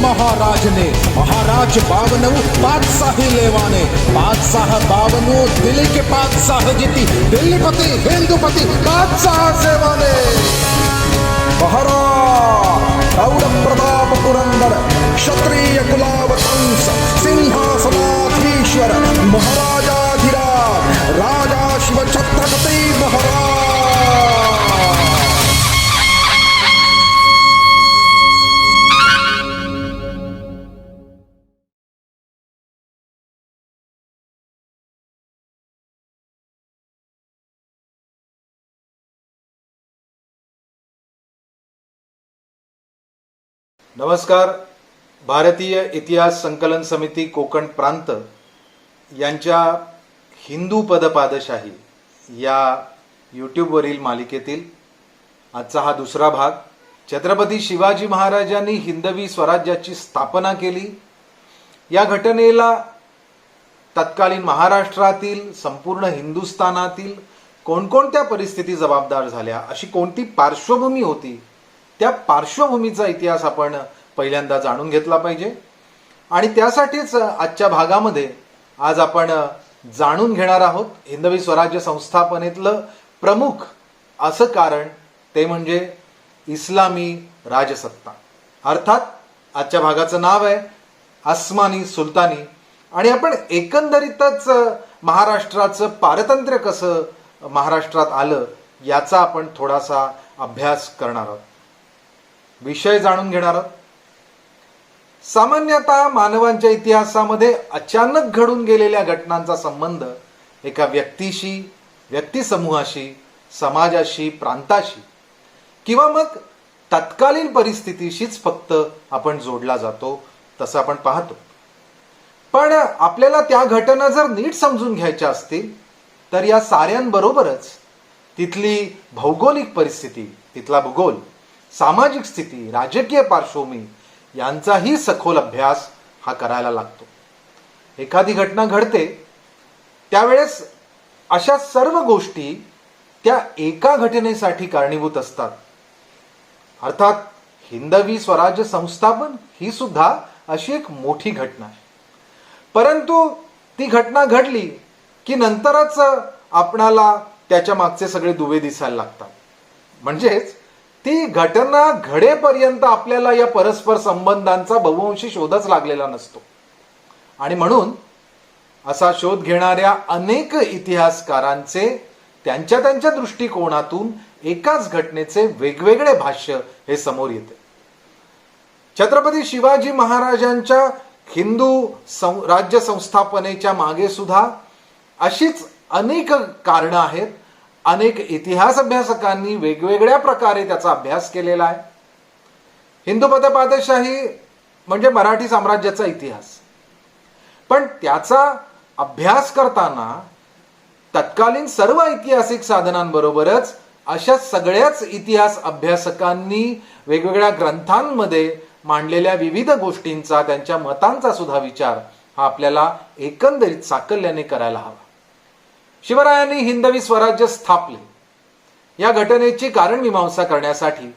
महाराजने महाराज बावनऊ बादशाही लेवाने बादशाह बावनू दिल्ली के बादशाह जीती दिल्लीपति हिंदूपति बादशाह सेवाने महाराज गौर प्रताप पुरंदर क्षत्रिय कुलावतंस सिंहासनाधीश्वर महाराजाधिराज राजा शिव छत्रपति महाराज। नमस्कार. भारतीय इतिहास संकलन समिती कोकण प्रांत यांच्या हिंदू पदपादशाही या यूट्यूबवरील मालिकेतील आजचा हा दुसरा भाग. छत्रपती शिवाजी महाराजांनी हिंदवी स्वराज्याची स्थापना केली या घटनेला तत्कालीन महाराष्ट्रातील संपूर्ण हिंदुस्थानातील कोणकोणत्या परिस्थिती जबाबदार झाल्या, अशी कोणती पार्श्वभूमी होती, त्या पार्श्वभूमीचा इतिहास आपण पहिल्यांदा जाणून घेतला पाहिजे. आणि त्यासाठीच आजच्या भागामध्ये आज आपण जाणून घेणार आहोत हिंदवी स्वराज्य संस्थापनेतलं प्रमुख असं कारण, ते म्हणजे इस्लामी राजसत्ता. अर्थात आजच्या भागाचं नाव आहे अस्मानी सुलतानी. आणि आपण एकंदरीतच महाराष्ट्राचं पारतंत्र्य कसं महाराष्ट्रात आलं याचा आपण थोडासा अभ्यास करणार आहोत, विषय जाणून घेणार आहोत. सामान्यतः मानवांच्या इतिहासामध्ये अचानक घडून गेलेल्या घटनांचा संबंध एका व्यक्तीशी, व्यक्तिसमूहाशी, समाजाशी, प्रांताशी किंवा मग तत्कालीन परिस्थितीशीच फक्त आपण जोडला जातो, तसं आपण पाहतो. पण आपल्याला त्या घटना जर नीट समजून घ्यायच्या असतील तर या साऱ्यांबरोबरच तिथली भौगोलिक परिस्थिती, तिथला भूगोल, सामाजिक स्थिती, राजकीय पार्श्वभूमी यांचाही सखोल अभ्यास हा करायला लागतो. एखादी घटना घडते त्यावेळेस अशा सर्व गोष्टी त्या एका घटनेसाठी कारणीभूत असतात. अर्थात हिंदवी स्वराज्य संस्थापन ही सुद्धा अशी एक मोठी घटना आहे. परंतु ती घटना घडली की नंतरच आपणाला त्याच्या मागचे सगळे दुवे दिसायला लागतात. म्हणजेच ती घटना घडेपर्यंत आपल्याला या परस्पर संबंधांचा बहुअंशी शोधच लागलेला नसतो. आणि म्हणून असा शोध घेणाऱ्या अनेक इतिहासकारांचे त्यांच्या त्यांच्या दृष्टिकोनातून एकाच घटनेचे वेगवेगळे भाष्य हे समोर येते. छत्रपती शिवाजी महाराजांच्या हिंदू राज्य संस्थापनेच्या मागे सुद्धा अशीच अनेक कारणं आहेत. अनेक इतिहास अभ्यासकांनी वेगवेगळ्या प्रकारे त्याचा अभ्यास केलेला आहे. हिंदू पदपादशाही म्हणजे मराठी साम्राज्याचा इतिहास. पण त्याचा अभ्यास करताना तत्कालीन सर्व ऐतिहासिक साधनांबरोबरच अशा सगळ्याच इतिहास अभ्यासकांनी वेगवेगळ्या ग्रंथांमध्ये मांडलेल्या विविध गोष्टींचा, त्यांच्या मतांचा सुद्धा विचार हा आपल्याला एकंदरीत साकल्याने करायला हवा. शिवरायांनी हिंदवी स्वराज्य स्थापले या घटनेची कारण मीमांसा करण्यासाठी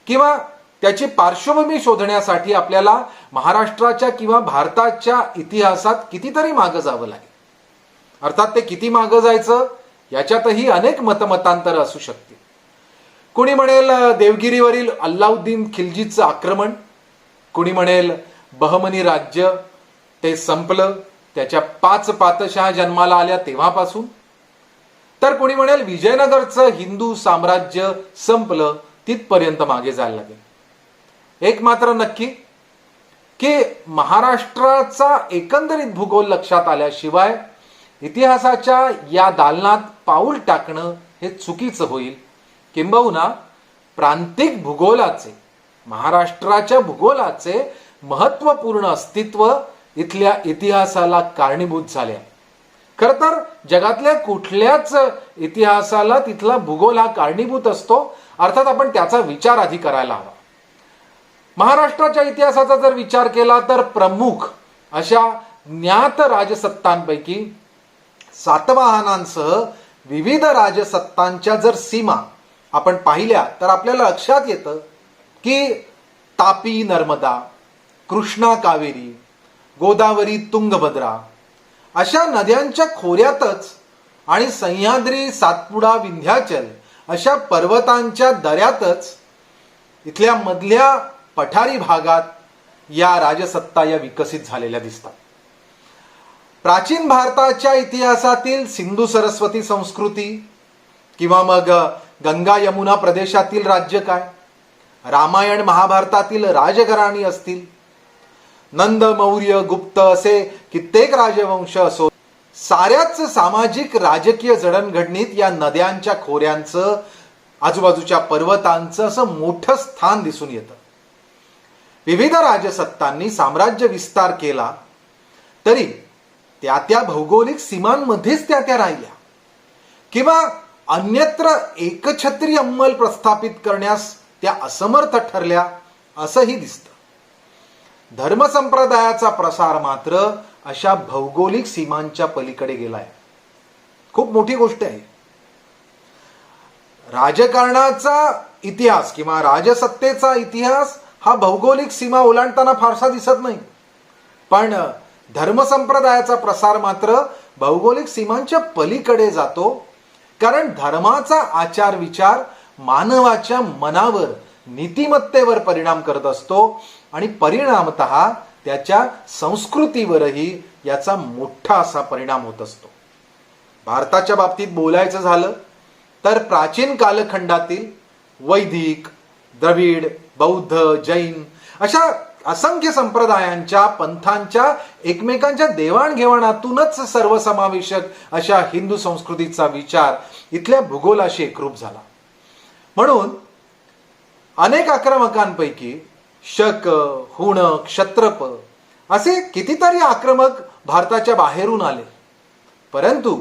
किंवा त्याची पार्श्वभूमी शोधण्यासाठी आपल्याला महाराष्ट्राच्या किंवा भारताच्या इतिहासात कितीतरी मागं जावं लागेल. अर्थात ते किती मागं जायचं याच्यातही अनेक मतमतांतर असू शकते. कुणी म्हणेल देवगिरीवरील अल्लाउद्दीन खिल्जीचं आक्रमण, कुणी म्हणेल बहमनी राज्य ते संपलं, त्याच्या 5 पातशाह जन्माला आल्या तेव्हापासून, तर कोणी म्हणेल विजयनगरचं हिंदू साम्राज्य संपलं तिथपर्यंत मागे जायला लागेल. एक मात्र नक्की की महाराष्ट्राचा एकंदरीत भूगोल लक्षात आल्याशिवाय इतिहासाच्या या दालनात पाऊल टाकणं हे चुकीचं होईल. किंबहुना प्रांतिक भूगोलाचे, महाराष्ट्राच्या भूगोलाचे महत्वपूर्ण अस्तित्व इथल्या इतिहासाला कारणीभूत झाले. खर तर जगातल्या कुठल्याच इतिहासाला तिथला भूगोल हा कारणीभूत असतो. अर्थात आपण त्याचा विचार आधी करायला हवा. महाराष्ट्राच्या इतिहासाचा जर विचार केला तर प्रमुख अशा ज्ञात राजसत्तांपैकी सातवाहनांसह विविध राजसत्तांच्या जर सीमा आपण पाहिल्या तर आपल्याला लक्षात येतं की तापी नर्मदा, कृष्णा कावेरी, गोदावरी तुंगभद्रा अशा नद्यांच्या खोऱ्यातच आणि सह्याद्री सातपुडा विंध्याचल अशा पर्वतांच्या दऱ्यातच इथल्या मधल्या पठारी भागात या राजसत्ता या विकसित झालेल्या दिसतात. प्राचीन भारताच्या इतिहासातील सिंधू सरस्वती संस्कृती किंवा मग गंगा यमुना प्रदेशातील राज्य काय, रामायण महाभारतातील राजघराणी असतील, नंद मौर्य गुप्त असे कित्येक राजवंश असो, साऱ्याच सामाजिक राजकीय जडणघडणीत या नद्यांच्या खोऱ्यांचं आजूबाजूच्या पर्वतांचं असं मोठं स्थान दिसून येतं. विविध राजसत्तांनी साम्राज्य विस्तार केला तरी त्या त्या भौगोलिक सीमांमध्येच त्या राहिल्या किंवा अन्यत्र एकछत्री अंमल प्रस्थापित करण्यास त्या असमर्थ ठरल्या असंही दिसतं. धर्मसंप्रदायाचा प्रसार मात्र अशा भौगोलिक सीमांच्या पलीकडे गेलाय. खूप मोठी गोष्ट आहे. राजकारणाचा इतिहास किंवा राजसत्तेचा इतिहास हा भौगोलिक सीमा ओलांडताना फारसा दिसत नाही, पण धर्मसंप्रदायाचा प्रसार मात्र भौगोलिक सीमांच्या पलीकडे जातो. कारण धर्माचा आचार विचार मानवाच्या मनावर नीतिमत्तेवर परिणाम करत असतो आणि परिणामतः त्याच्या संस्कृतीवरही याचा मोठा असा परिणाम होत असतो. भारताच्या बाबतीत बोलायचं झालं तर प्राचीन कालखंडातील वैदिक, द्रविड, बौद्ध, जैन अशा असंख्य संप्रदायांच्या पंथांच्या एकमेकांच्या देवाणघेवाणातूनच सर्वसमावेशक अशा हिंदू संस्कृतीचा विचार इथल्या भूगोलाशी एकरूप झाला. म्हणून अनेक आक्रमकांपैकी शक, हुण, क्षत्रप असे कितीतरी आक्रमक भारताच्या बाहेरून आले, परंतु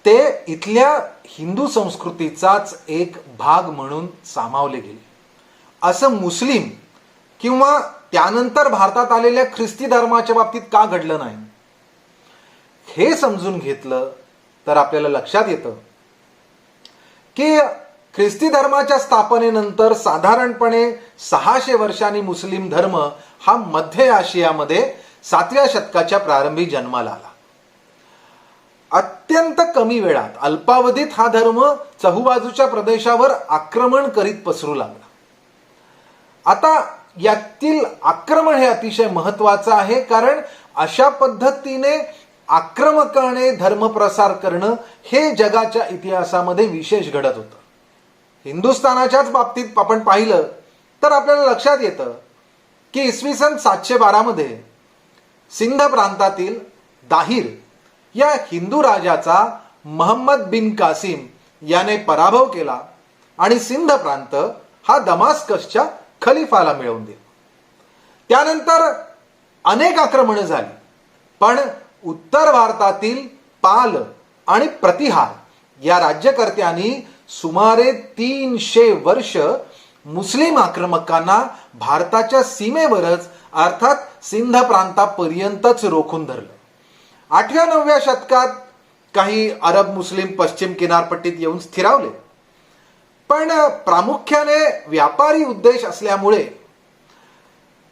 ते इथल्या हिंदू संस्कृतीचाच एक भाग म्हणून सामावले गेले. असं मुस्लिम किंवा त्यानंतर भारतात आलेल्या ख्रिस्ती धर्माच्या बाबतीत का घडलं नाही, हे समजून घेतलं तर आपल्याला लक्षात येतं की ख्रिस्ती धर्माच्या स्थापनेनंतर साधारणपणे 600 वर्षांनी मुस्लिम धर्म हा मध्य आशियामध्ये 7व्या शतकाच्या प्रारंभी जन्माला आला. अत्यंत कमी वेळात अल्पावधीत हा धर्म चहूबाजूच्या प्रदेशावर आक्रमण करीत पसरू लागला. आता यातील आक्रमण हे अतिशय महत्वाचं आहे, कारण अशा पद्धतीने आक्रमकाने धर्मप्रसार करणं हे जगाच्या इतिहासामध्ये विशेष घडत होतं. हिंदुस्थानाच्याच बाबतीत आपण पाहिलं तर आपल्याला लक्षात येतं की इसवी सन 712 मध्ये सिंध प्रांतातील दाहिर या हिंदू राजाचा महम्मद बिन कासिम याने पराभव केला आणि सिंध प्रांत हा दमास्कसच्या खलिफाला मिळवून दिला. त्यानंतर अनेक आक्रमणे झाली, पण उत्तर भारतातील पाल आणि प्रतिहार या राज्यकर्त्यांनी सुमारे 300 वर्ष मुस्लिम आक्रमकांना भारताच्या सीमेवरच अर्थात सिंध प्रांतापर्यंतच रोखून धरलं. 8व्या-9व्या शतकात काही अरब मुस्लिम पश्चिम किनारपट्टीत येऊन स्थिरावले, पण प्रामुख्याने व्यापारी उद्देश असल्यामुळे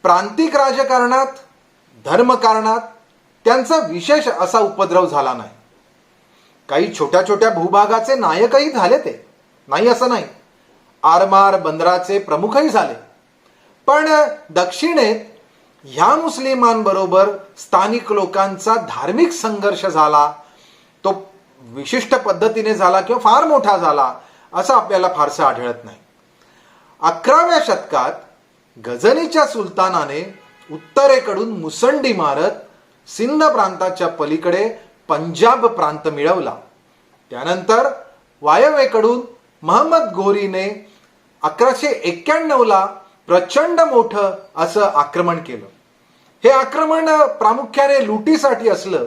प्रांतिक राजकारणात, धर्मकारणात त्यांचा विशेष असा उपद्रव झाला नाही. काही छोट्या छोट्या भूभागाचे नायकही झाले, ते नाही असं नाही, आरमार बंदराचे प्रमुखही झाले, पण दक्षिणेत ह्या मुस्लिमांबरोबर स्थानिक लोकांचा धार्मिक संघर्ष झाला, तो विशिष्ट पद्धतीने झाला किंवा फार मोठा झाला असं आपल्याला फारसं आढळत नाही. 11व्या शतकात गझनीच्या सुलतानाने उत्तरेकडून मुसंडी मारत सिंध प्रांताच्या पलीकडे पंजाब प्रांत मिळवला. त्यानंतर वायव्येकडून महम्मद घोरीने 1191ला प्रचंड मोठं असं आक्रमण केलं. हे आक्रमण प्रामुख्याने लुटीसाठी असलं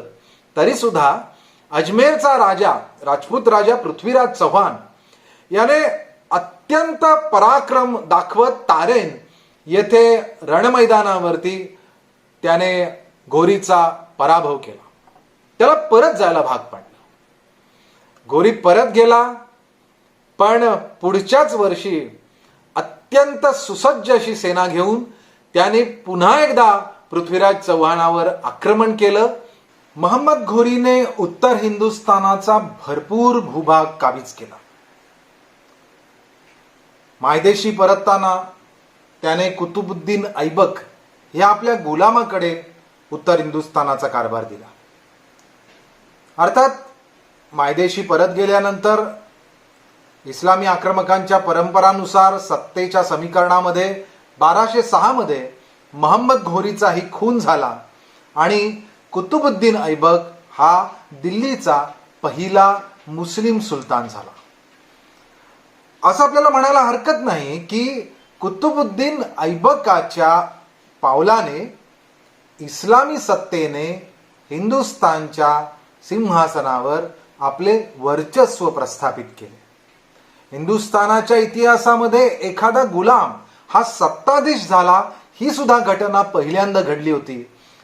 तरी सुद्धा अजमेरचा राजा, राजपूत राजा पृथ्वीराज चव्हाण याने अत्यंत पराक्रम दाखवत तारेन येथे रणमैदानावरती त्याने घोरीचा पराभव केला. त्याला परत जायला भाग पाडलं. घोरी परत गेला, पण पुढच्याच वर्षी अत्यंत सुसज्ज अशी सेना घेऊन त्याने पुन्हा एकदा पृथ्वीराज चव्हाणावर आक्रमण केलं. महम्मद घोरीने उत्तर हिंदुस्थानाचा भरपूर भूभाग काबीज केला. मायदेशी परतताना त्याने कुतुबुद्दीन ऐबक या आपल्या गुलामाकडे उत्तर हिंदुस्थानाचा कारभार दिला. अर्थात मायदेशी परत गेल्यानंतर इस्लामी आक्रमकांच्या परंपरानुसार सत्तेच्या समीकरणामध्ये 1206 मध्ये महम्मद घोरीचाही खून झाला आणि कुतुबुद्दीन ऐबक हा दिल्लीचा पहिला मुस्लिम सुलतान झाला. असं आपल्याला म्हणायला हरकत नाही की कुतुबुद्दीन ऐबकाच्या पावलाने इस्लामी सत्तेने हिंदुस्थानच्या सिंहासनावर आपले वर्चस्व प्रस्थापित केले. हिंदुस्थानाच्या इतिहासामध्ये एखादा गुलाम हा सत्ताधीश झाला ही सुद्धा घटना पहिल्यांदा घडली होती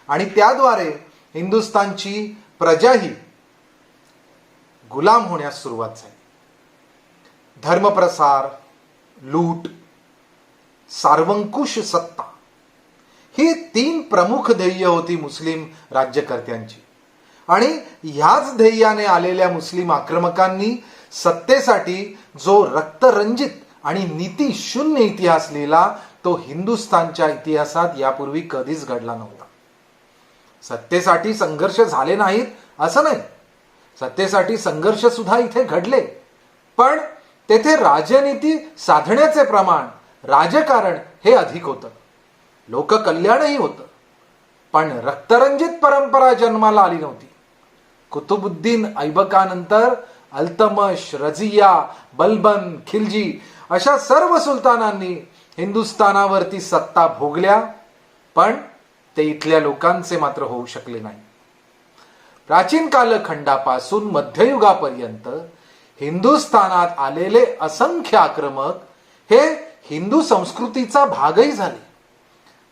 आणि त्याद्वारे हिंदुस्थानची प्रजाही गुलाम होण्यास सुरुवात झाली. धर्मप्रसार, लूट, सार्वंकुश सत्ता ही 3 प्रमुख ध्येय होती मुस्लिम राज्यकर्त्यांची आणि ह्याच ध्येयाने आलेल्या मुस्लिम आक्रमकांनी सत्तेसाठी जो रक्तरंजित आणि नीती शून्य इतिहास लिहिला तो हिंदुस्थानच्या इतिहासात यापूर्वी कधीच घडला नव्हता. सत्तेसाठी संघर्ष झाले नाहीत असं नाही, सत्तेसाठी संघर्ष सुद्धा इथे घडले, पण तेथे राजनीती साधण्याचे प्रमाण, राजकारण हे अधिक होतं, लोककल्याणही होतं, पण रक्तरंजित परंपरा जन्माला आली नव्हती. कुतुबुद्दीन ऐबकानंतर अल्तमश, रझिया, बलबन, खिलजी अशा सर्व सुलतानांनी हिंदुस्थानावरती सत्ता भोगल्या, पण ते इथल्या लोकांचे मात्र होऊ शकले नाही. प्राचीन कालखंडापासून मध्ययुगापर्यंत हिंदुस्थानात आलेले असंख्य आक्रमक हे हिंदू संस्कृतीचा भागही झाले,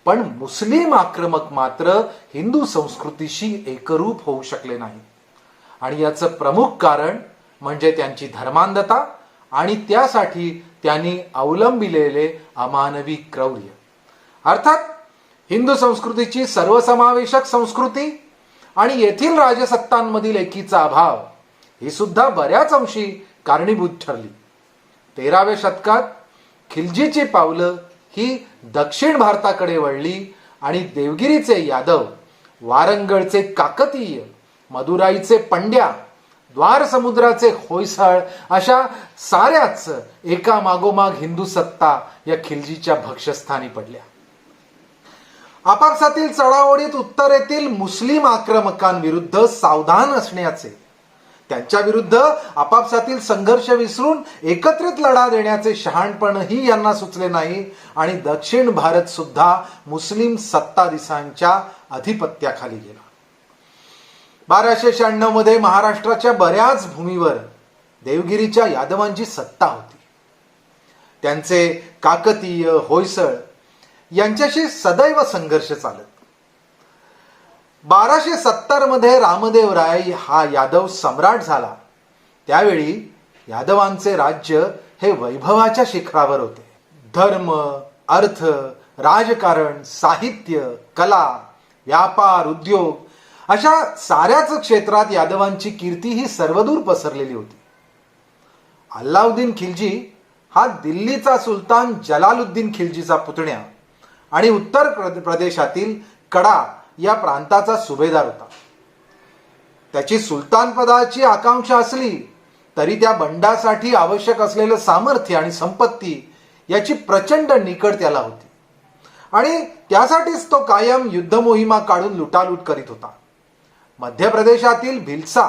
पण मुस्लिम आक्रमक मात्र हिंदू संस्कृतीशी एकरूप होऊ शकले नाही. आणि याचं प्रमुख कारण म्हणजे त्यांची धर्मांधता आणि त्यासाठी त्यांनी अवलंबिलेले अमानवी क्रौर्य. अर्थात हिंदू संस्कृतीची सर्वसमावेशक संस्कृती आणि येथील राजसत्तांमधील एकीचा अभाव ही सुद्धा बऱ्याच अंशी कारणीभूत ठरली. 13व्या शतकात खिलजीची पावलं ही दक्षिण भारताकडे वळली आणि देवगिरीचे यादव, वारंगळचे काकतीय, मदुराईचे पंड्या, द्वार समुद्राचे होयसाळ अशा साऱ्याच एका मागोमाग हिंदू सत्ता या खिलजीच्या भक्षस्थानी पडल्या. आपापसातील चढाओढीत उत्तरेतील मुस्लिम आक्रमकांविरुद्ध सावधान असण्याचे, त्यांच्या विरुद्ध आपापसातील संघर्ष विसरून एकत्रित लढा देण्याचे शहाणपणही यांना सुचले नाही आणि दक्षिण भारत सुद्धा मुस्लिम सत्ताधीशांच्या अधिपत्याखाली गेला. 1296 मध्ये महाराष्ट्राच्या बऱ्याच भूमीवर देवगिरीच्या यादवांची सत्ता होती. त्यांचे काकतीय, होयसळ यांच्याशी सदैव संघर्ष चालत. 1270 मध्ये रामदेवराय हा यादव सम्राट झाला. त्यावेळी यादवांचे राज्य हे वैभवाच्या शिखरावर होते. धर्म, अर्थ, राजकारण, साहित्य, कला, व्यापार, उद्योग अशा साऱ्याच क्षेत्रात यादवांची कीर्ती ही सर्वदूर पसरलेली होती. अल्लाउद्दीन खिलजी हा दिल्लीचा सुलतान जलालुद्दीन खिलजीचा पुतण्या आणि उत्तर प्रदेशातील कडा या प्रांताचा सुभेदार होता. त्याची सुलतान पदाची आकांक्षा असली तरी त्या बंडासाठी आवश्यक असलेलं सामर्थ्य आणि संपत्ती याची प्रचंड निकड त्याला होती आणि त्यासाठीच तो कायम युद्धमोहिमा काढून लुटालूट करीत होता. मध्य प्रदेशातील भिलसा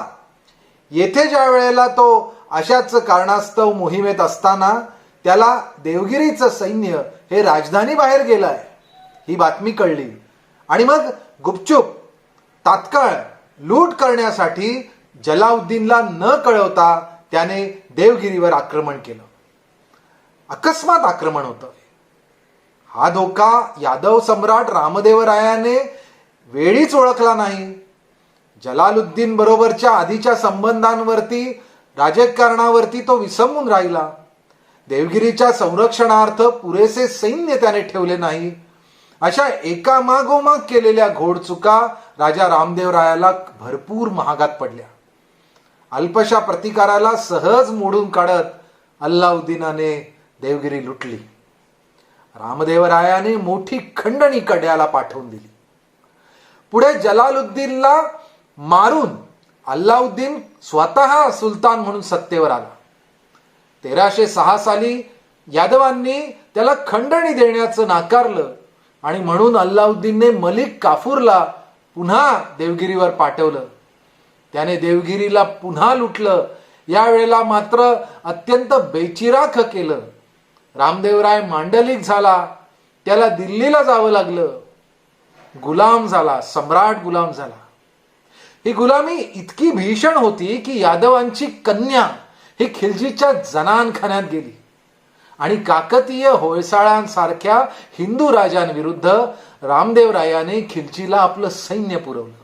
येथे ज्या वेळेला तो अशाच कारणास्तव मोहिमेत असताना त्याला देवगिरीचं सैन्य हे राजधानी बाहेर गेलंय ही बातमी कळली आणि मग गुपचूप तात्काळ लूट करण्यासाठी जलाउद्दीनला न कळवता त्याने देवगिरीवर आक्रमण केलं. अकस्मात आक्रमण होतं. हा धोका यादव सम्राट रामदेवरायाने वेळीच ओळखला नाही. जलालुद्दीन बरोबरच्या आधीच्या संबंधांवरती, राजकारणावरती तो विसंबून राहिला. देवगिरीच्या संरक्षणार्थ पुरेसे सैन्य त्याने ठेवले नाही अशा एकामागोमाग केलेल्या घोडचुका राजा रामदेवरायाला भरपूर महागात पडल्या. अल्पशा प्रतिकाराला सहज मोडून काढत अल्लाउद्दीनाने देवगिरी लुटली. रामदेवरायाने मोठी खंडणी कड्याला पाठवून दिली. पुढे जलालुद्दीनला मारून अल्लाउद्दीन स्वतः सुलतान म्हणून सत्तेवर आला. 1306 साली यादवांनी त्याला खंडणी देण्याचं नाकारलं आणि म्हणून अल्लाउद्दीनने मलिक काफूरला पुन्हा देवगिरीवर पाठवलं. त्याने देवगिरीला पुन्हा लुटलं. यावेळेला मात्र अत्यंत बेचिराख केलं. रामदेवराय मांडलिक झाला. त्याला दिल्लीला जावं लागलं. गुलाम झाला, सम्राट गुलाम झाला. ही गुलामी इतकी भीषण होती की यादवांची कन्या ही खिलजीच्या जनानखान्यात गेली आणि काकतीय होयसाळांसारख्या हिंदू राजांविरुद्ध रामदेवरायाने खिलजीला आपलं सैन्य पुरवलं.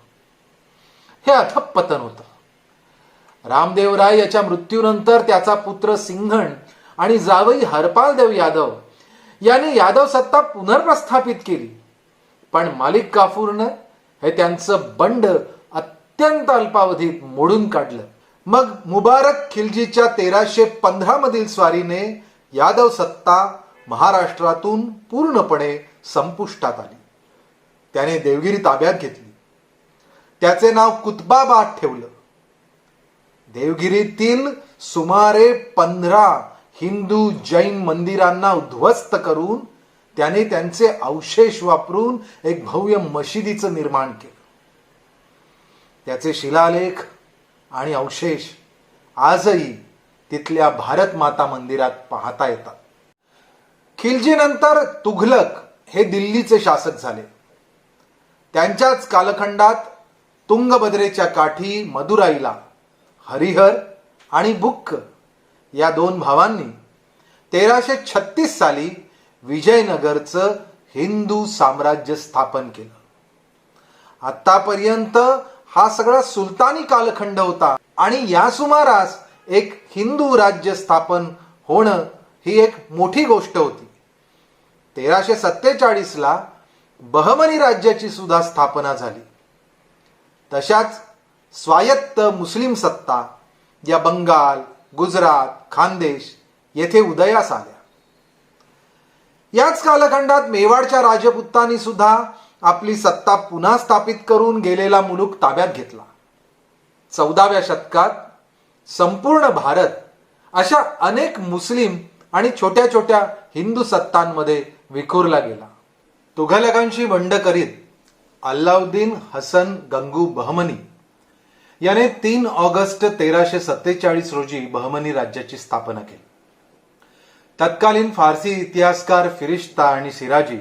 हे अधःपतन होतं. रामदेवराय याच्या मृत्यूनंतर त्याचा पुत्र सिंघण आणि जावई हरपालदेव यादव याने यादव सत्ता पुनर्प्रस्थापित केली. पण मालिक काफूरनं हे त्यांचं बंड अत्यंत अल्पावधीत मोडून काढलं. मग मुबारक खिलजीच्या 1315 मधील स्वारीने यादव सत्ता महाराष्ट्रातून पूर्णपणे संपुष्टात आली. त्याने देवगिरी ताब्यात घेतली. त्याचे नाव कुतबाबाद ठेवलं. देवगिरीतील सुमारे 15 हिंदू जैन मंदिरांना उद्ध्वस्त करून त्याने त्यांचे अवशेष वापरून एक भव्य मशिदीचं निर्माण केलं. त्याचे शिलालेख आणि अवशेष आजही तिथल्या भारत माता मंदिरात पाहता येतात. खिलजीनंतर तुघलक हे दिल्लीचे शासक झाले. त्यांच्याच कालखंडात तुंगभद्रेच्या काठी मदुराईला हरिहर आणि बुक्क या 2 भावांनी 1336 साली विजयनगरचं हिंदू साम्राज्य स्थापन केलं. आतापर्यंत हा सगळा सुलतानी कालखंड होता आणि या सुमारास एक हिंदू राज्य स्थापन होणं ही एक मोठी गोष्ट होती. 1347 ला बहमनी राज्याची सुद्धा स्थापना झाली. तशाच स्वायत्त मुस्लिम सत्ता या बंगाल, गुजरात, खानदेश येथे उदयास आल्या. याच कालखंडात मेवाडच्या राजपुतांनी सुद्धा आपली सत्ता पुन्हा स्थापित करून गेलेला मुलूक ताब्यात घेतला. 14व्या शतकात संपूर्ण भारत अशा अनेक मुस्लिम आणि छोट्या छोट्या हिंदू सत्तांमध्ये विखुरला गेला. तुघलकांशी बंड करीत अल्लाउद्दीन हसन गंगू बहमनी याने 3 ऑगस्ट 1347 रोजी बहमनी राज्याची स्थापना केली. तत्कालीन फारसी इतिहासकार फिरिश्ता आणि सिराजी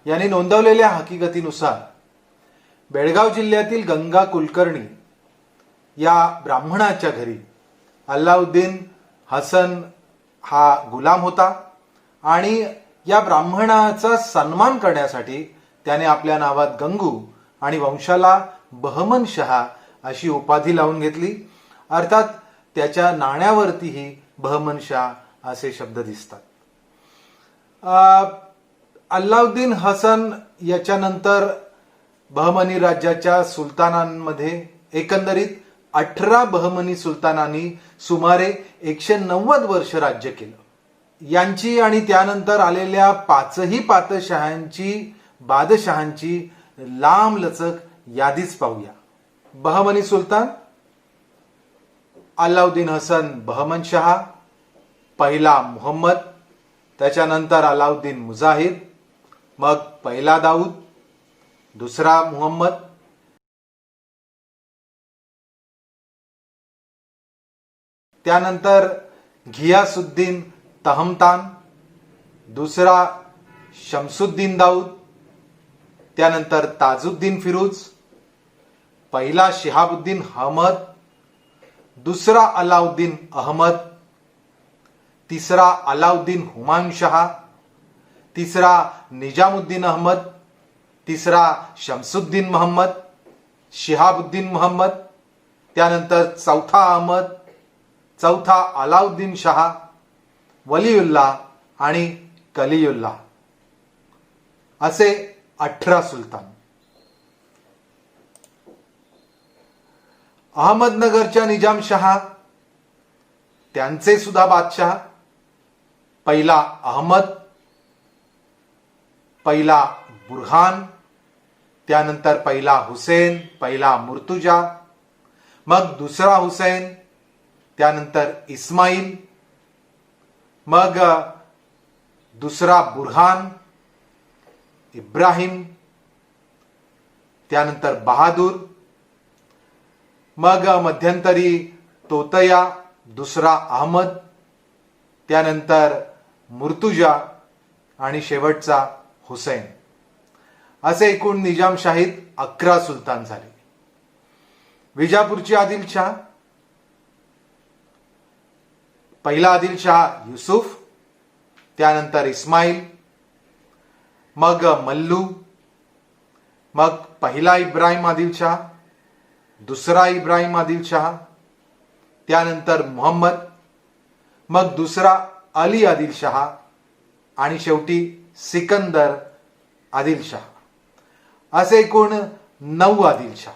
यांनी नोंदवलेल्या हकीकतीनुसार बेळगाव जिल्ह्यातील गंगा कुलकर्णी या ब्राह्मणाच्या घरी अल्लाउद्दीन हसन हा गुलाम होता आणि या ब्राह्मणाचा सन्मान करण्यासाठी त्याने आपल्या नावात गंगू आणि वंशाला बहमन शहा अशी उपाधी लावून घेतली. अर्थात त्याच्या नाण्यावरतीही बहमन शाह असे शब्द दिसतात. अल्लाउद्दीन हसन याच्यानंतर बहमनी राज्याच्या सुलतानांमध्ये एकंदरीत 18 बहमनी सुलतानांनी सुमारे 190 वर्ष राज्य केलं. यांची आणि त्यानंतर आलेल्या 5ही बादशहांची लांब लचक यादीच पाहूया. बहमनी सुलतान अल्लाउद्दीन हसन बहमन शहा, पहिला मुहम्मद, त्याच्यानंतर अलाउद्दीन मुजाहिद, मग पहिला दाऊद, दुसरा मुहम्मद, त्यानंतर घियासुद्दीन तहमतान, दुसरा शमसुद्दीन दाऊद, त्यानंतर ताजुद्दीन फिरोज, पहिला शिहाबुद्दीन अहमद, दुसरा अलाउद्दीन अहमद, तिसरा अलाउद्दीन हुमायून शहा, तिसरा निजामुद्दीन अहमद, तिसरा शमसुद्दीन मोहम्मद, शिहाबुद्दीन मोहम्मद, त्यानंतर चौथा अहमद, चौथा अलाउद्दीन शहा, वलीउल्लाह आणि कलीउल्लाह असे 18 सुलतान. अहमदनगरच्या निजामशहा, त्यांचे सुद्धा बादशाह. पहिला अहमद, पहिला बुरहान, त्यानंतर पहिला हुसेन, पहिला मुर्तुजा, मग दुसरा हुसेन, त्यानंतर इस्माईल, मग दुसरा बुरहान, इब्राहिम, त्यानंतर बहादूर, मग मध्यंतरी तोतया, दुसरा अहमद, त्यानंतर मुर्तुजा आणि शेवटचा हुसेन. असे एकूण निजामशाहीत 11 सुलतान झाले. विजापूरचे आदिलशाह, पहिला आदिलशाह युसुफ, त्यानंतर इस्माईल, मग मल्लू, मग पहिला इब्राहिम आदिलशाह, दुसरा इब्राहिम आदिलशाह, त्यानंतर मुहम्मद, मग दुसरा अली आदिलशाह आणि शेवटी सिकंदर आदिलशाह. असे एकूण 9 आदिलशाह.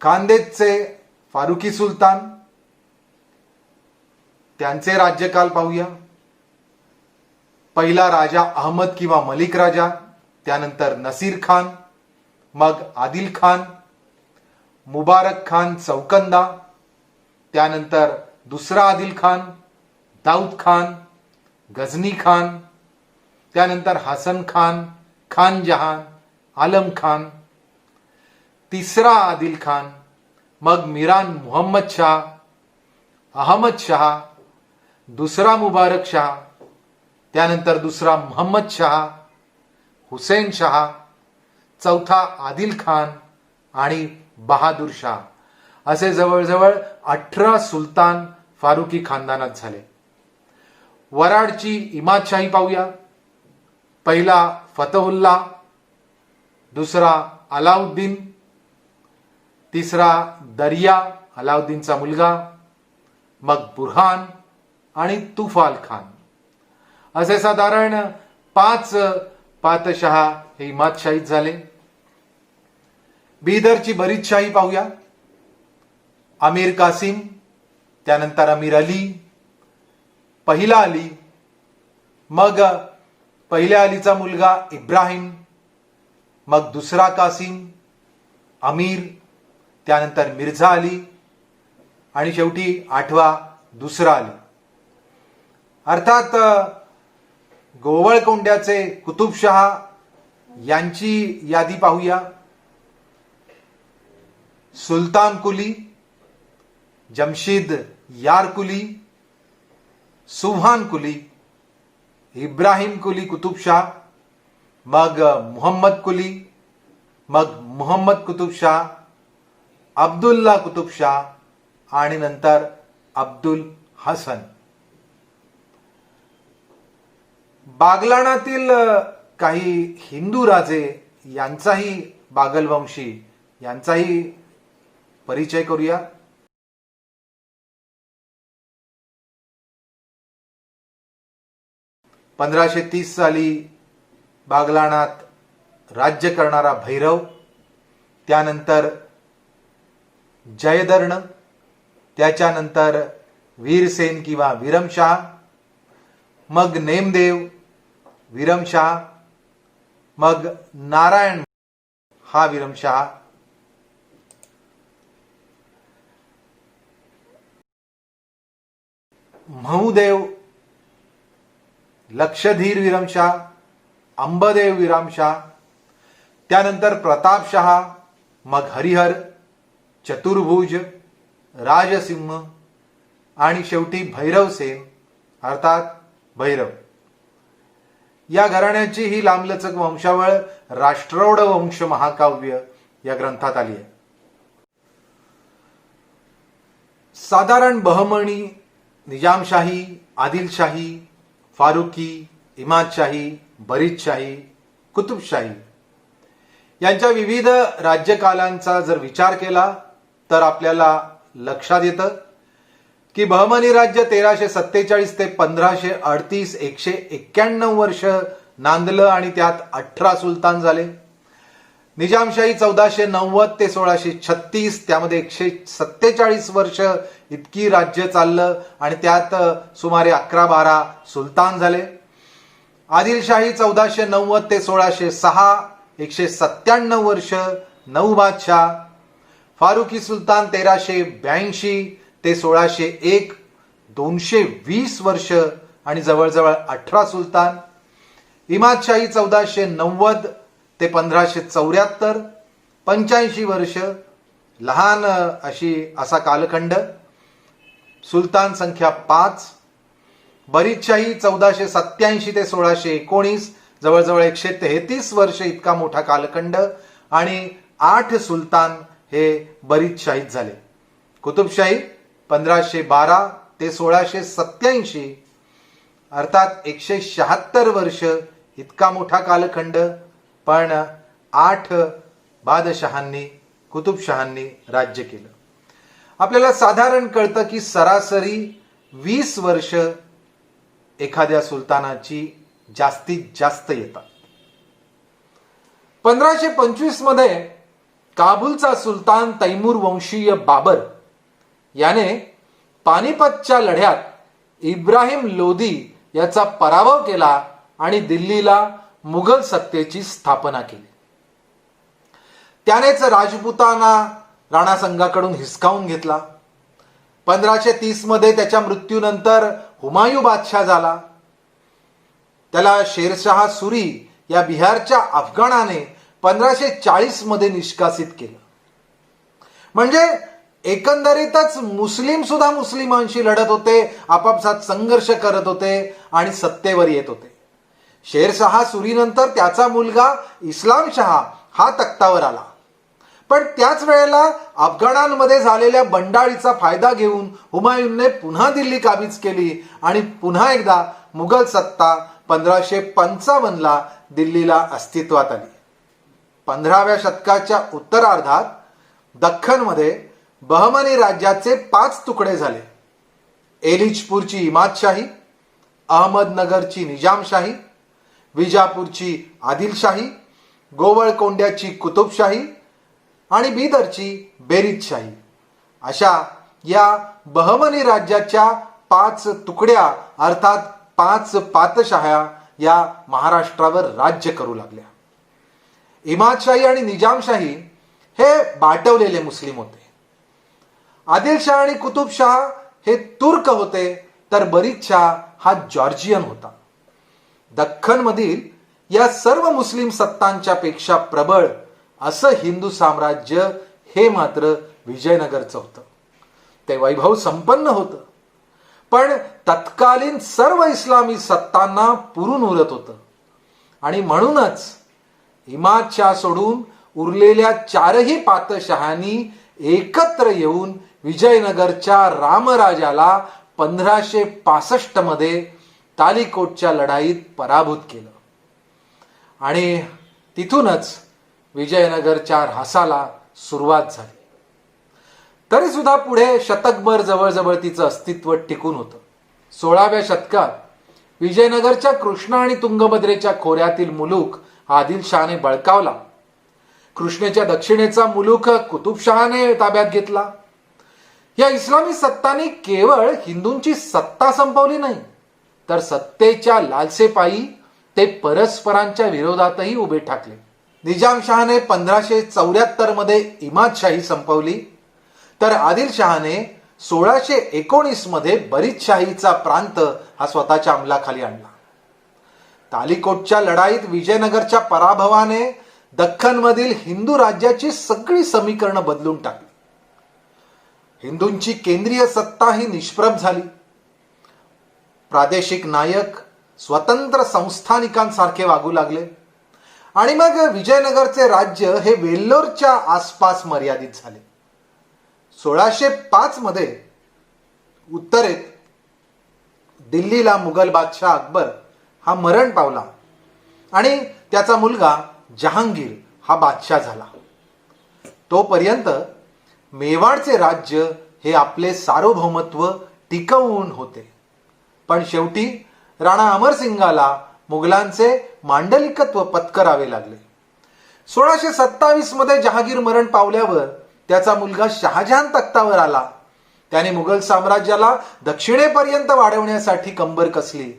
खानदेशचे फारुकी सुलतान, त्यांचे राज्यकाल पाहूया. पहिला राजा अहमद किंवा मलिक राजा, त्यानंतर नसीर खान, मग आदिल खान, मुबारक खान चौकंदा, त्यानंतर दुसरा आदिल खान, दाऊद खान, गझनी खान, त्यानंतर हसन खान, खान जहान, आलम खान, तिसरा आदिल खान, मग मिरान मुहम्मद शाह, अहमद शाह, दुसरा मुबारक शाह, त्यानंतर दुसरा मुहम्मद शाह, हुसेन शाह, चौथा आदिल खान आणि बहादूर शाह. असे जवळजवळ 18 सुलतान फारुकी खानदानात झाले. वराडची इमादशाही पाहूया. पहिला फतहुल्ला, दुसरा अलाउद्दीन, तिसरा दर्या अलाउद्दीनचा मुलगा, मग बुरहान आणि तुफाल खान. असे साधारण 5 पातशाह हे इमादशाहीत झाले. बिदरची बरीच शाही पाहूया. अमीर कासिम, त्यानंतर अमीर अली, पहिला अली, मग पहिल्या अलीचा मुलगा इब्राहिम, मग दुसरा कासिम, अमीर, त्यानंतर मिर्झा अली आणि शेवटी 8वा दुसरा अली. अर्थात गोवळकोंड्याचे कुतुबशहा यांची यादी पाहूया. सुलतान कुली, जमशीद यार कुली, सुभान कुली, इब्राहिम कुली कुतुबशाह, मग मुहम्मद कुली, मग मुहम्मद कुतुबशाह, अब्दुल्ला कुतुबशाह आणि नंतर अब्दुल हसन. बागलाणातील काही हिंदू राजे यांचाही बागलवंशी यांचाही परिचय करूया. 1530 साली बागलाणात राज्य करणारा भैरव, त्यानंतर जयदर्ण, त्याच्यानंतर वीरसेन किंवा विरमशाह, मग नेमदेव, विरमशाह, मग नारायण हा विरमशाह, महूदेव, लक्षधीर विरमशाह, अंबदेव विरमशाह, त्यानंतर प्रतापशाह, मग हरिहर, चतुर्भुज, राजसिंह आणि शेवटी भैरवसेन अर्थात भैरव. या घराण्याची ही लांबलचक वंशावळ राष्ट्रोड वंश महाकाव्य या ग्रंथात आली आहे. साधारण बहमणी, निजामशाही, आदिलशाही, फारुकी, इमादशाही, बरीदशाही, कुतुबशाही यांच्या विविध राज्यकालांचा जर विचार केला तर आपल्याला लक्षात येतं की बहमनी राज्य 1347 ते 1538 191 वर्ष नांदलं आणि त्यात 18 सुलतान झाले. निजामशाही 1490 ते 1636, त्यामध्ये 147 वर्ष इतकी राज्य चाललं आणि त्यात सुमारे 11-12 सुलतान झाले. आदिलशाही 1490 ते 1606, 197 वर्ष 9 बादशाह. फारुकी सुलतान 1382 ते 1601, 220 वर्ष आणि जवळजवळ 18 सुलतान. इमादशाही 1490 ते 1574, 85 वर्ष, लहान असा कालखंड. सुलतान संख्या 5. बरीदशाही 1487 ते 1619, जवळजवळ 133 वर्ष इतका मोठा कालखंड आणि 8 सुलतान हे बरीदशाहीत झाले. कुतुबशाही 1512 ते 1687, अर्थात 176 वर्ष इतका मोठा कालखंड, पण 8 बादशहांनी कुतुबशहांनी राज्य केलं. आपल्याला साधारण कळतं की सरासरी 20 वर्ष एखाद्या सुलतानाची जास्तीत जास्त येतात. 1525 मध्ये काबूलचा सुलतान तैमूर वंशीय बाबर याने पानिपतच्या लढ्यात इब्राहिम लोदी याचा पराभव केला आणि दिल्लीला मुघल सत्तेची स्थापना केली. त्यानेच राजपुताना राणासंघाकडून हिसकावून घेतला. 1530 मध्ये त्याच्या मृत्यूनंतर हुमायूँ बादशाह झाला. त्याला शेरशाह सुरी या बिहारच्या अफगाणाने 1540 मध्ये निष्कासित केलं. म्हणजे एकंदरीतच मुस्लिम सुद्धा मुस्लिमांशी लढत होते, आपापसात संघर्ष करत होते आणि सत्तेवर येत होते. शेरशाह सुरीनंतर त्याचा मुलगा इस्लाम शहा हा तख्तावर आला. पण त्याच वेळेला अफगाणांमध्ये झालेल्या बंडाळीचा फायदा घेऊन हुमायूनने पुन्हा दिल्ली काबीज केली आणि पुन्हा एकदा मुघल सत्ता 1555 दिल्लीला अस्तित्वात आली. 15व्या शतकाच्या उत्तरार्धात दख्खनमध्ये बहमनी राज्याचे 5 तुकडे झाले. एलिचपूरची इमादशाही, अहमदनगरची निजामशाही, विजापूरची आदिलशाही, गोवळकोंड्याची कुतुबशाही आणि बिदरची बेरीदशाही, अशा या बहमनी राज्याच्या 5 तुकड्या अर्थात 5 पातशाह्या या महाराष्ट्रावर राज्य करू लागल्या. इमादशाही आणि निजामशाही हे बाटवलेले मुस्लिम होते. आदिलशाह आणि कुतुबशाह हे तुर्क होते, तर बरीदशाह हा जॉर्जियन होता. दख्खनमधील या सर्व मुस्लिम सत्तांच्या पेक्षा प्रबळ असं हिंदू साम्राज्य हे मात्र विजयनगरचं होतं. ते वैभव संपन्न होतं, पण तत्कालीन सर्व इस्लामी सत्तांना पुरून उरत होतं. आणि म्हणूनच इमादशाह सोडून उरलेल्या 4ही पातशहांनी एकत्र येऊन विजयनगरच्या रामराजाला 1565 मध्ये तालिकोटच्या लढाईत पराभूत केलं आणि तिथूनच विजयनगरच्या ऱ्हासाला सुरुवात झाली. तरी सुद्धा पुढे शतकभर जवळजवळ तिचं अस्तित्व टिकून होतं. 16व्या शतकात विजयनगरच्या कृष्णा आणि तुंगभद्रेच्या खोऱ्यातील मुलूक आदिलशाहने बळकावला. कृष्णेच्या दक्षिणेचा मुलूक कुतुबशहाने ताब्यात घेतला. या इस्लामी सत्तांनी केवळ हिंदूंची सत्ता संपवली नाही, तर सत्तेच्या लालसेपायी ते परस्परांच्या विरोधातही उभे ठाकले. निजामशहाने 1574 मध्ये इमादशाही संपवली, तर आदिलशहाने 1619 मध्ये बरीदशाहीचा प्रांत हा स्वतःच्या अंमलाखाली आणला. तालिकोटच्या लढाईत विजयनगरच्या पराभवाने दख्खनमधील हिंदू राज्याची सगळी समीकरणं बदलून टाकली. हिंदूंची केंद्रीय सत्ता ही निष्प्रभ झाली. प्रादेशिक नायक स्वतंत्र संस्थानिकांसारखे वागू लागले आणि मग विजयनगरचे राज्य हे वेल्लोरच्या आसपास मर्यादित झाले. 1605 मध्ये उत्तरेत दिल्लीला मुघल बादशाह अकबर हा मरण पावला आणि त्याचा मुलगा जहांगीर हा बादशाह झाला. तोपर्यंत मेवाडचे राज्य हे आपले सार्वभौमत्व टिकवून होते. पण शेवटी राणा अमरसिंगाला मुघलांचे मांडलिकत्व पत्करावे लागले. 1627 मध्ये जहागीर मरण पावल्यावर त्याचा मुलगा शहाजहान तख्तावर आला. त्याने मुघल साम्राज्याला दक्षिणेपर्यंत वाढवण्यासाठी कंबर कसली.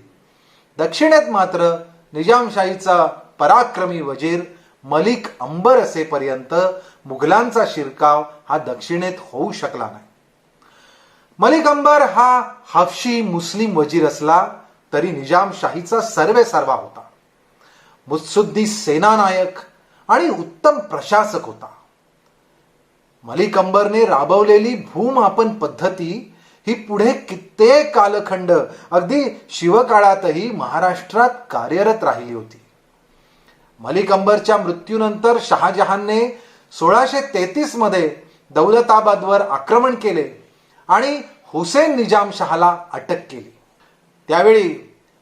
दक्षिणेत मात्र निजामशाहीचा पराक्रमी वजीर मलिक अंबर असेपर्यंत मुघलांचा शिरकाव हा दक्षिणेत होऊ शकला नाही. मलिक अंबर हा हफशी मुस्लिम वजीर असला तरी निजामशाहीचा सर्वेसर्वा होता. मुत्सुद्दी सेनानायक आणि उत्तम प्रशासक होता. मलिक अंबरने राबवलेली भूमापन पद्धती ही पुढे कित्येक कालखंड अगदी शिवकाळातही महाराष्ट्रात कार्यरत राहिली होती. मलिक अंबरच्या मृत्यूनंतर शहाजहानने 1633 मध्ये दौलताबादवर आक्रमण केले आणि हुसेन निजामशहाला अटक केली. त्यावेळी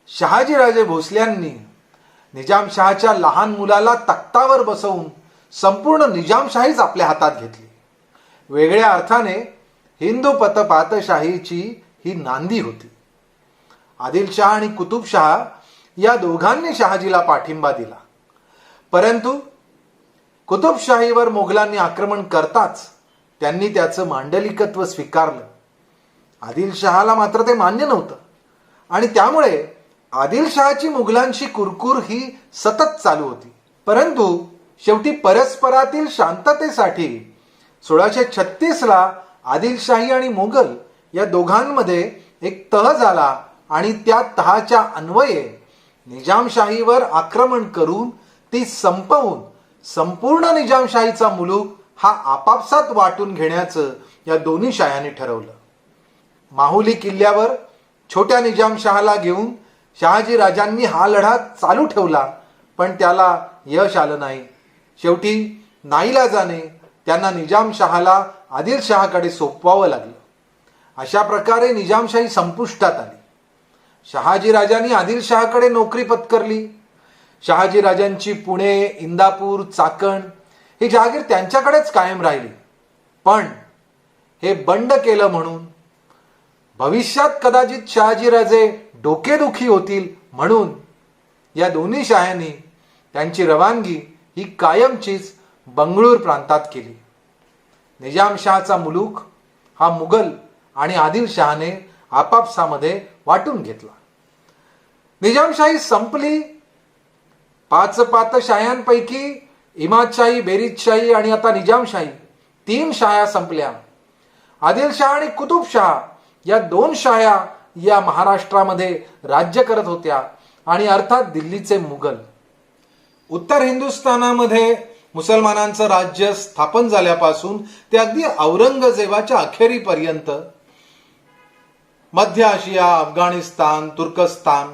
शहाजीराजे भोसल्यांनी निजामशहाच्या लहान मुलाला तख्तावर बसवून संपूर्ण निजामशाहीच आपल्या हातात घेतली. वेगळ्या अर्थाने हिंदू पातशाहीची ही नांदी होती. आदिलशहा आणि कुतुबशहा या दोघांनी शहाजीला पाठिंबा दिला, परंतु कुतुबशाहीवर मोगलांनी आक्रमण करताच त्यांनी त्याचं मांडलिकत्व स्वीकारलं. आदिलशहाला मात्र ते मान्य नव्हतं आणि त्यामुळे आदिलशहाची मुघलांशी कुरकुर ही सतत चालू होती. परंतु शेवटी परस्परातील शांततेसाठी 1636 ला आदिलशाही आणि मुघल या दोघांमध्ये एक तह झाला आणि त्या तहाच्या अन्वये निजामशाहीवर आक्रमण करून ती संपवून संपूर्ण निजामशाहीचा मुलूक हा आपापसात वाटून घेण्याचं या दोन्ही शाह्यांनी ठरवलं. माहुली किल्ल्यावर छोट्या निजामशहाला घेऊन शहाजी राजांनी हा लढा चालू ठेवला, पण त्याला यश आलं नाही. शेवटी नाईलाजाने त्यांना निजामशहाला आदिलशहाकडे सोपवावं लागलं. अशा प्रकारे निजामशाही संपुष्टात आली. शहाजी राजांनी आदिलशहाकडे नोकरी पत्करली. शहाजी राजांची पुणे, इंदापूर, चाकण ही जहागीर त्यांच्याकडेच कायम राहिली. पण हे बंड केलं म्हणून भविष्यात कदाचित शहाजीराजे डोकेदुखी होतील म्हणून या दोन्ही शाह्यांनी त्यांची रवानगी ही कायमचीच बंगळूर प्रांतात केली. निजामशहाचा मुलूक हा मुघल आणि आदिलशहाने आपापसामध्ये वाटून घेतला. निजामशाही संपली. 5 पातशाह्यांपैकी इमादशाही, बेरीजशाही आणि आता निजामशाही 3 शाह्या संपल्या. आदिलशहा आणि कुतुबशहा या 2 शाह्या या महाराष्ट्रामध्ये राज्य करत होत्या आणि अर्थात दिल्लीचे मुघल. उत्तर हिंदुस्थानामध्ये मुसलमानांचं राज्य स्थापन झाल्यापासून ते अगदी औरंगजेबाच्या अखेरीपर्यंत मध्य आशिया, अफगाणिस्तान, तुर्कस्तान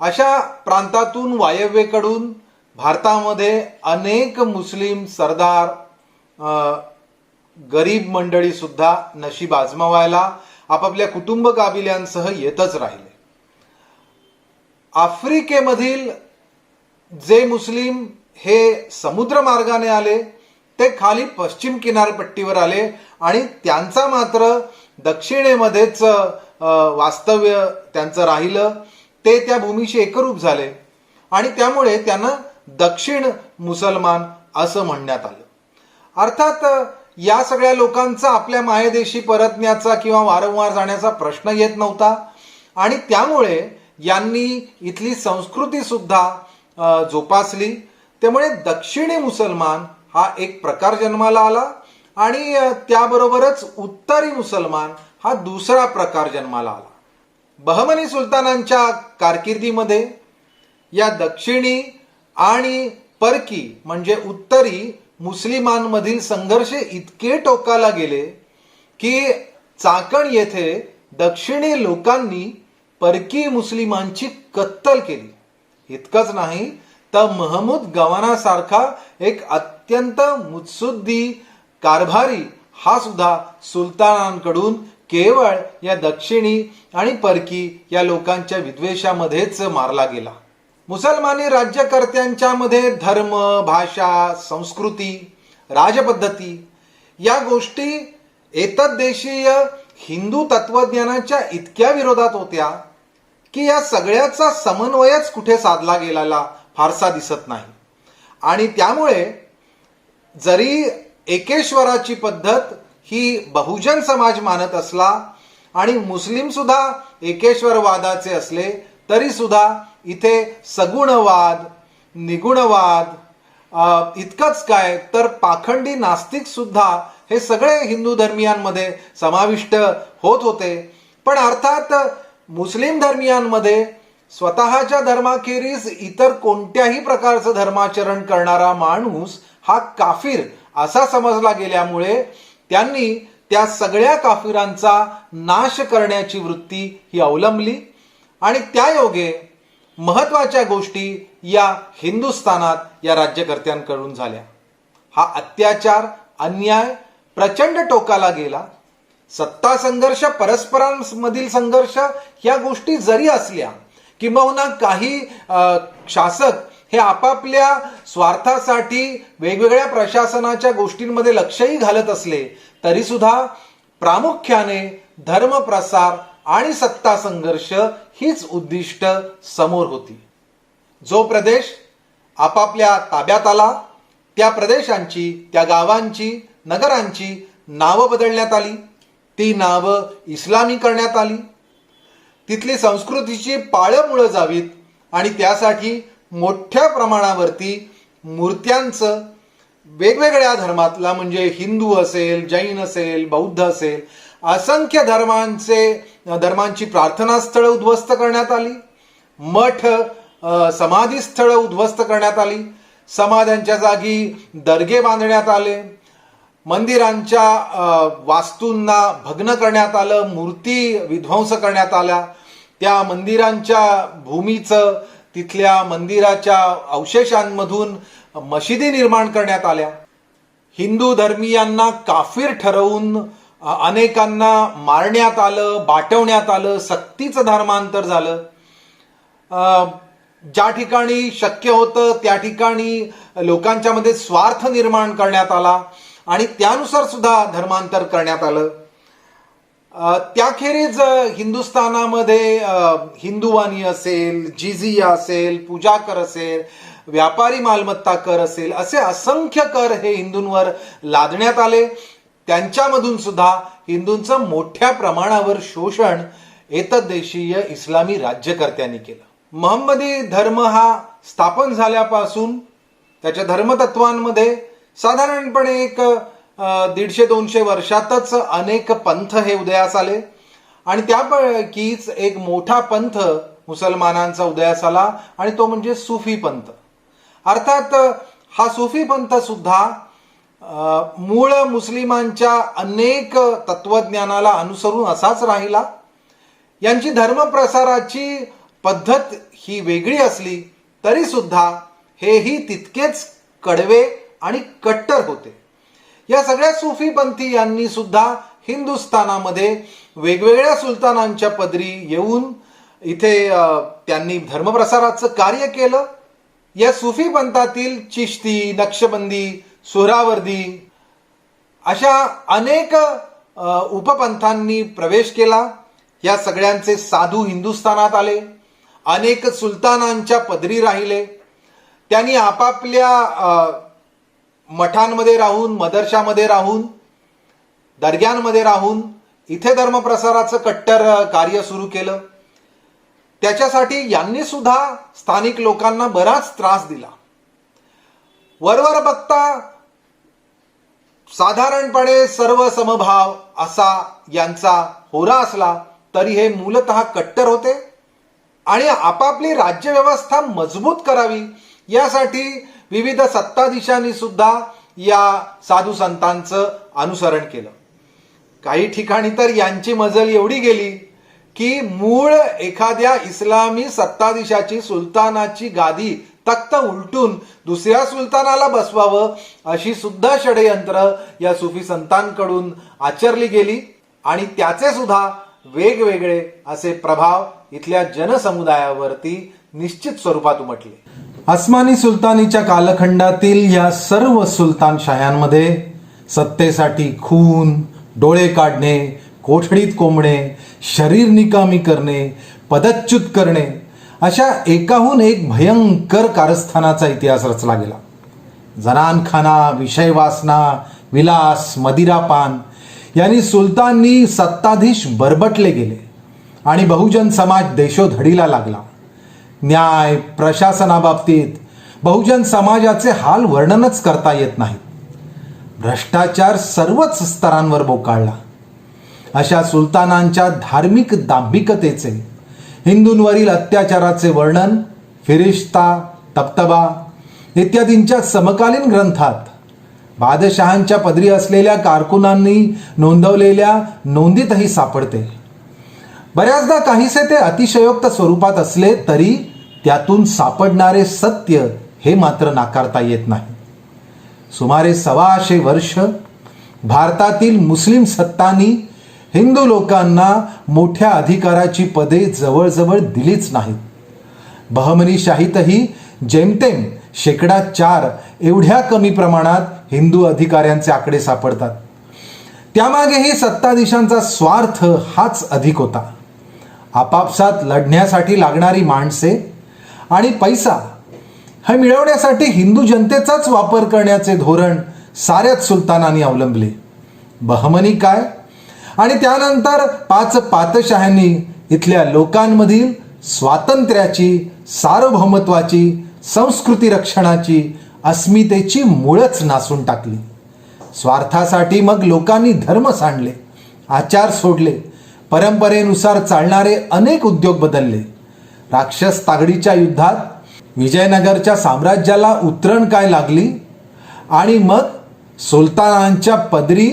अशा प्रांतातून वायव्येकडून भारतामध्ये अनेक मुस्लिम सरदार, गरीब मंडळी सुद्धा नशीब आजमावायला आपापल्या कुटुंब काबिल्यांसह येतच राहिले. आफ्रिकेमधील जे मुस्लिम हे समुद्र मार्गाने आले ते खाली पश्चिम किनारपट्टीवर आले आणि त्यांचा मात्र दक्षिणेमध्येच वास्तव्य त्यांचं राहिलं. ते त्या भूमीशी एकरूप झाले आणि त्यामुळे त्यांना दक्षिण मुसलमान असं म्हणण्यात आलं. अर्थात या सगळ्या लोकांचा आपल्या मायदेशी परतण्याचा किंवा वारंवार जाण्याचा प्रश्न येत नव्हता आणि त्यामुळे यांनी इथली संस्कृती सुद्धा जोपासली. त्यामुळे दक्षिणी मुसलमान हा एक प्रकार जन्माला आला आणि त्याबरोबरच उत्तरी मुसलमान हा दुसरा प्रकार जन्माला आला. बहमनी सुलतानांच्या कारकिर्दीमध्ये या दक्षिणी आणि परकी म्हणजे उत्तरी मुस्लिमांमधील संघर्ष इतके टोकाला गेले की चाकण येथे दक्षिणी लोकांनी परकी मुस्लिमांची कत्तल केली. इतकंच नाही तर महमूद गवानासारखा एक अत्यंत मुत्सुद्दी कारभारी हा सुद्धा सुलतानांकडून केवळ या दक्षिणी आणि परकी या लोकांच्या विद्वेषामध्येच मारला गेला. मुसलमानी राज्यकर्त्यांच्या मध्ये धर्म, भाषा, संस्कृती, राजपद्धती या गोष्टी एतद्देशीय हिंदू तत्वज्ञानाच्या इतक्या विरोधात होत्या की या सगळ्याचा समन्वयच कुठे साधला गेलेला फारसा दिसत नाही. आणि त्यामुळे जरी एकेश्वराची पद्धत ही बहुजन समाज मानत असला आणि मुस्लिम सुद्धा एकेश्वरवादाचे असले तरी सुद्धा इथे सगुणवाद, निगुणवाद, इतकंच काय तर पाखंडी नास्तिक सुद्धा हे सगळे हिंदू धर्मियांमध्ये समाविष्ट होत होते. पण अर्थात मुस्लिम धर्मियांमध्ये स्वतःच्या धर्माखेरीज इतर कोणत्याही प्रकारचं धर्माचरण करणारा माणूस हा काफिर असा समजला गेल्यामुळे त्यांनी त्या सगळ्या काफिरांचा नाश करण्याची वृत्ती ही अवलंबली आणि त्यायोगे महत्वाच्या गोष्टी या हिंदुस्थानात या राज्यकर्त्यांकडून झाल्या. हा अत्याचार, अन्याय प्रचंड टोकाला गेला. सत्ता संघर्ष, परस्परांमधील संघर्ष ह्या गोष्टी जरी असल्या किंबहुना काही शासक हे आपापल्या स्वार्थासाठी वेगवेगळ्या प्रशासनाच्या गोष्टींमध्ये लक्षही घालत असले तरी सुद्धा प्रामुख्याने धर्मप्रसार आणि सत्ता संघर्ष हीच उद्दिष्ट समोर होती. जो प्रदेश आपापल्या ताब्यात आला त्या प्रदेशांची, त्या गावांची, नगरांची नावं बदलण्यात आली, ती नावं इस्लामी करण्यात आली, तिथली संस्कृतीची पाळंमुळं जावीत आणि त्यासाठी मोठ्या प्रमाणावरती मूर्त्यांचं वेगवेगळ्या धर्मातला म्हणजे हिंदू असेल, जैन असेल, बौद्ध असेल, असंख्य धर्मांची प्रार्थनास्थळं उद्ध्वस्त करण्यात आली, मठ समाधीस्थळं उद्ध्वस्त करण्यात आली, समाध्यांच्या जागी दर्गे बांधण्यात आले, मंदिरांच्या वास्तूंना भग्न करण्यात आलं, मूर्ती विध्वंस करण्यात आल्या, त्या मंदिरांच्या भूमीचं, तिथल्या मंदिराच्या अवशेषांमधून मशिदी निर्माण करण्यात आल्या. हिंदू धर्मीयांना काफिर ठरवून अनेकांना मारण्यात आलं, बाटवण्यात आलं, सक्तीचं धर्मांतर झालं. ज्या ठिकाणी शक्य होतं त्या ठिकाणी लोकांच्या मध्ये स्वार्थ निर्माण करण्यात आला आणि त्यानुसार सुद्धा धर्मांतर करण्यात आलं. त्याखेरीज हिंदुस्थानामध्ये हिंदुवानी असेल, जिझिया असेल, पूजा कर असेल, व्यापारी मालमत्ता कर असेल, असे असंख्य कर हे हिंदूंवर लादण्यात आले. त्यांच्यामधून सुद्धा हिंदूंचं मोठ्या प्रमाणावर शोषण एतद्देशीय इस्लामी राज्यकर्त्यांनी केलं. महम्मदी धर्म हा स्थापन झाल्यापासून त्याच्या धर्मतत्वांमध्ये साधारणपणे एक 150-200 वर्षातच अनेक पंथ हे उदयास आले आणि त्यापैकीच एक मोठा पंथ मुसलमानांचा उदयास आला आणि तो म्हणजे सुफी पंथ. अर्थात हा सुफी पंथ सुद्धा मूळ मुस्लिमांच्या अनेक तत्वज्ञानाला अनुसरून असाच राहिला. यांची धर्मप्रसाराची पद्धत ही वेगळी असली तरी सुद्धा हेही तितकेच कडवे आणि कट्टर होते. या सगळ्या सुफी पंथी यांनी सुद्धा हिंदुस्थानामध्ये वेगवेगळ्या सुलतानांच्या पदरी येऊन इथे त्यांनी धर्मप्रसाराचं कार्य केलं. या सुफी पंथातील चिश्ती, नक्षबंदी, सोहरावर्दी अशा अनेक उपपंथांनी प्रवेश केला. या सगळ्यांचे साधू हिंदुस्थानात आले, अनेक सुलतानांच्या पदरी राहिले. त्यांनी आपापल्या मठांमध्ये राहून, मदरशामध्ये राहून, दर्ग्यांमध्ये राहून इथे धर्मप्रसाराचं कट्टर कार्य सुरू केलं. त्याच्यासाठी यांनी सुद्धा स्थानिक लोकांना बराच त्रास दिला. वरवर बघता साधारणपणे सर्व समभाव असा यांचा होरा असला तरी हे मूलतः कट्टर होते आणि आपापली राज्यव्यवस्था मजबूत करावी यासाठी विविध सत्ताधीशांनी सुद्धा या साधू संतांचं अनुसरण केलं. काही ठिकाणी तर यांची मजल एवढी गेली की मूळ एखाद्या इस्लामी सत्ताधीशाची, सुलतानाची गादी तख्त उलटून दुसऱ्या सुलतानाला बसवावं अशी सुद्धा षडयंत्र या सुफी संतांकडून आचरली गेली आणि त्याचे सुद्धा वेगवेगळे असे प्रभाव इथल्या जनसमुदायावरती निश्चित स्वरूपात उमटले. अस्मानी सुलतानीच्या कालखंडातील या सर्व सुलतानशाह्यांमध्ये सत्तेसाठी खून, डोळे काढणे, कोठडीत कोंबणे, शरीर निकामी करणे, पदच्युत करणे अशा एकाहून एक भयंकर कारस्थानाचा इतिहास रचला गेला. जनानखाना, विषयवासना, विलास, मदिरापान यांनी सुलतानी सत्ताधीश बरबटले गेले आणि बहुजन समाज देशोधडीला लागला. न्याय प्रशासनाबाबतीत बहुजन समाजाचे हाल वर्णनच करता येत नाहीत. भ्रष्टाचार सर्वच स्तरांवर बोकाळला. अशा सुलतानांच्या धार्मिक दांभिकतेचे, हिंदूंवरील अत्याचाराचे वर्णन फिरिश्ता, तबतबा इत्यादींच्या समकालीन ग्रंथात बादशहांच्या पदरी असलेल्या कारकुनांनी नोंदवलेल्या नोंदीतही सापडते. बऱ्याचदा काहीसे ते अतिशयोक्त स्वरूपात असले तरी त्यातून सापडणारे सत्य हे मात्र नाकारता येत नाही. सुमारे 125 वर्ष भारतातील मुस्लिम सत्तांनी हिंदू लोकांना मोठ्या अधिकाराची पदे जवळजवळ दिलीच नाहीत. बहमनी शाहीतही जेमतेम 4% एवढ्या कमी प्रमाणात हिंदू अधिकाऱ्यांचे आकडे सापडतात. त्यामागेही सत्ताधीशांचा स्वार्थ हाच अधिक होता. आपापसात लढण्यासाठी लागणारी माणसे आणि पैसा हे मिळवण्यासाठी हिंदू जनतेचाच वापर करण्याचे धोरण साऱ्याच सुलतानांनी अवलंबले. बहमनी काय आणि त्यानंतर 5 पातशाह्यांनी इथल्या लोकांमधील स्वातंत्र्याची, सार्वभौमत्वाची, संस्कृती रक्षणाची, अस्मितेची मुळच नासून टाकली. स्वार्थासाठी मग लोकांनी धर्म सांडले, आचार सोडले, परंपरेनुसार चालणारे अनेक उद्योग बदलले. राक्षस तागडीच्या युद्धात विजयनगरच्या साम्राज्याला उतरण काय लागली आणि मग सुलतानांच्या पदरी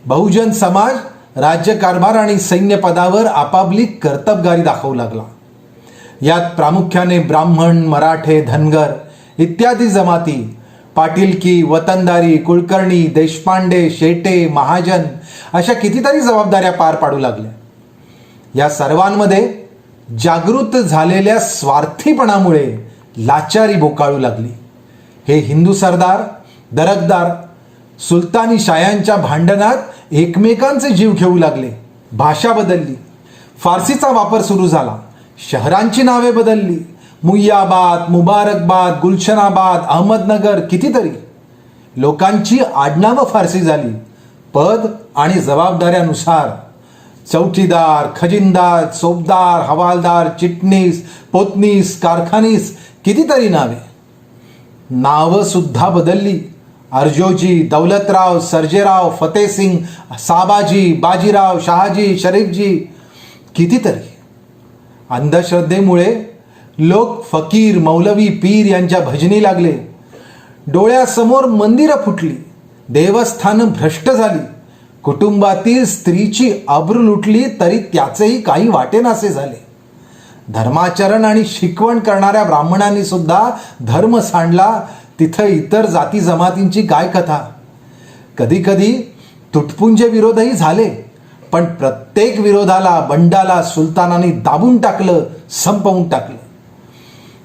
बहुजन समाज राज्यकारभार आणि सैन्य पदावर आपापली कर्तबगारी दाखवू लागला. यात प्रामुख्याने ब्राह्मण, मराठे, धनगर इत्यादी जमाती पाटीलकी, वतनदारी, कुलकर्णी, देशपांडे, शेटे, महाजन अशा कितीतरी जबाबदाऱ्या पार पाडू लागल्या. या सर्वांमध्ये जागृत झालेल्या स्वार्थीपणामुळे लाचारी बोकाळू लागली. हे हिंदू सरदार, दरकदार सुलतानी शायांच्या भांडणात एकमेकांचे जीव घेऊ लागले. भाषा बदलली, फारसीचा वापर सुरू झाला, शहरांची नावे बदलली. मुय्याबाद, मुबारकबाद, गुलशनाबाद, अहमदनगर कितीतरी. लोकांची आडनावं फारसी झाली. पद आणि जबाबदाऱ्यानुसार चौकीदार, खजिनदार, चोपदार, हवालदार, चिटणीस, पोतनीस, कारखानीस कितीतरी नावे. नावं सुद्धा बदलली. अर्जोजी, दौलतराव, सर्जेराव, फतेसिंग, साबाजी, बाजीराव, शहाजी, शरीफजी कितीतरी. अंधश्रद्धेमुळे लोक फकीर, मौलवी, पीर यांच्या भजनी लागले. डोळ्यासमोर मंदिरं फुटली, देवस्थानं भ्रष्ट झाली. कुटुंबातील स्त्रीची अब्रू लुटली तरी त्याचेही काही वाटेनासे झाले. धर्माचरण आणि शिकवण करणाऱ्या ब्राह्मणांनी सुद्धा धर्म सांडला. तिथं इतर जाती जमातींची काय कथा. कधी कधी तुटपुंजे विरोधही झाले, पण प्रत्येक विरोधाला, बंडाला सुलतानांनी दाबून टाकलं, संपवून टाकलं.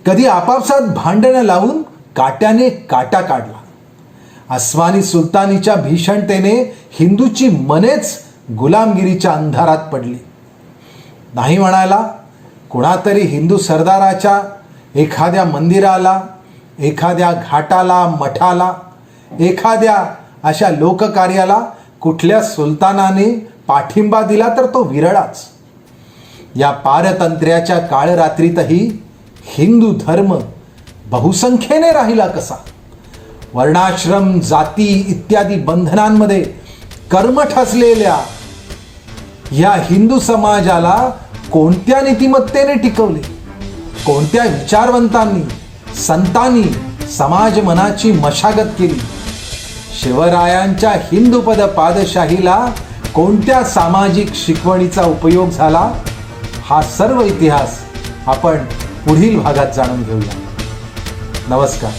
कधी आपापसात भांडणं लावून काट्याने काटा काढला. अस्मानी सुलतानीच्या भीषणतेने हिंदूची मनेच गुलामगिरीच्या अंधारात पडली. नाही म्हणायला कुणातरी हिंदू सरदाराच्या एखाद्या मंदिराला, एखाद्या घाटाला, मठाला, एखाद्या अशा लोककार्याला कुठल्या सुलतानाने पाठिंबा दिला तर तो विरळाच. या पारतंत्र्याच्या काळरात्रीतही हिंदू धर्म बहुसंख्येने राहिला कसा. वर्णाश्रम, जाती इत्यादी बंधनांमध्ये कर्मठ असलेल्या या हिंदू समाजाला कोणत्या नीतिमत्तेने टिकवले, कोणत्या विचारवंतांनी, संतांनी समाज मनाची मशागत केली. शिवरायांच्या हिंदूपद पादशाहीला कोणत्या सामाजिक शिकवणीचा उपयोग झाला, हा सर्व इतिहास आपण पुढील भागात जाणून घेऊया. नमस्कार.